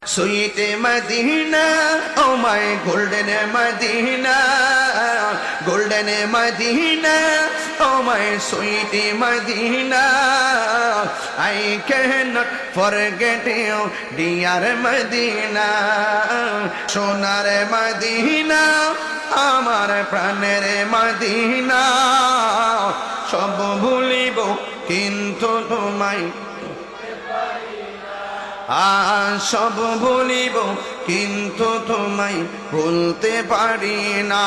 Sweet Medina, oh my golden Medina, golden Medina, oh my sweet Medina. I cannot forget you, dear Medina. Sonar Medina, আমার প্রাণের Medina. সব ভুলিব কিন্তু তোমায়, সব ভুলিব কিন্তু তোমায় ভুলতে পারি না।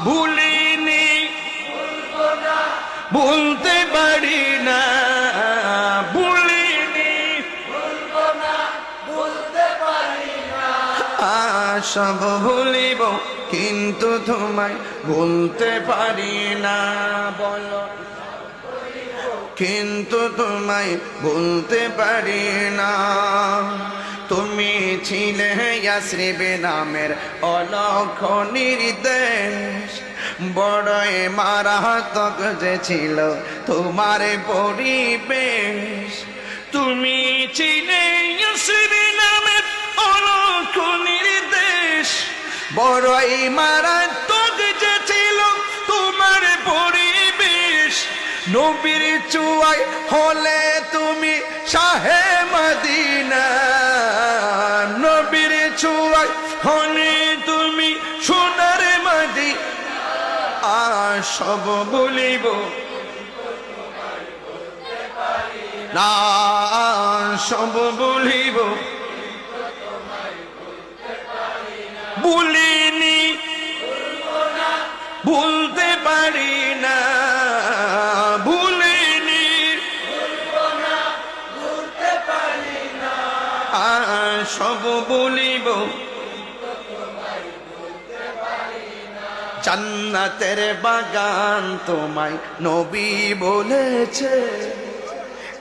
ভুলিনি ভুলতে পারি না, ভুলিনি ভুলতে পারি না। সব ভুলিব কিন্তু তোমায় ভুলতে পারি না। বলো কিন্তু তোমায় ভুলতে পারি না। তুমি ছিলে ইয়াসরিবে নামের অলক্ষ নির্দেশ, বড়ই মারাত্মক যে ছিল তোমার পরিবেশ। তুমি ছিলে ইয়াসরিবে নামের অলক্ষ নির্দেশ, বড়ই মারাত্মক যে ছিল তোমার পরিবেশ। নবীর চুয়াই হলে তুমি শাহে মদিনা, নবীর চুয়াই হলে তুমি সোনার মদিনা। সব বলিব না, সব বলিব ভুলিনি ভুলতে পারি না, ভুলিনি ভুলতে পারি না। সব বলিব জান্নাতের বাগান তোমায় নবী বলেছে,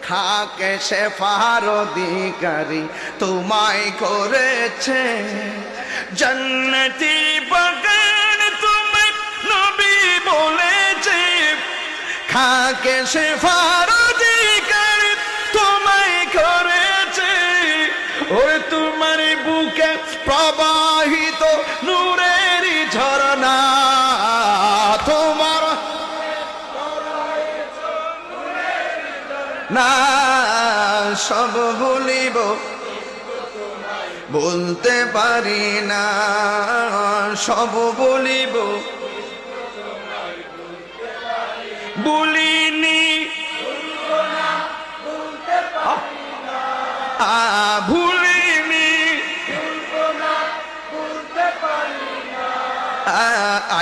খাকে শেফার অধিকারী তোমায় করেছে। জান্নাতি বাগান তোমায় নবী বলেছে, খাকে শেফার অধিকারী তোমায় করেছে। ওরে তোমার বুকে প্রবাহিত নূরের ঝরনা, তোমার না সব ভুলিব বলতে পারি না, সব বলিব বলিনি ভুলিনি।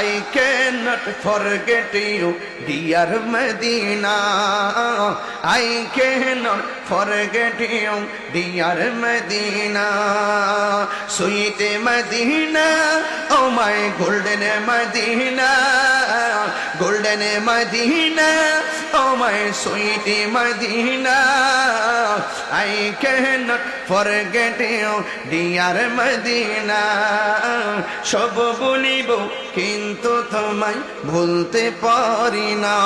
I cannot forget you, dear Medina. I cannot forget you, dear Medina. Sweet Medina, oh my golden Medina, golden Medina, oh my sweet Medina. I cannot forget you, dear Medina. সব বলিব কিন্তু তোমায় ভুলতে পারি না।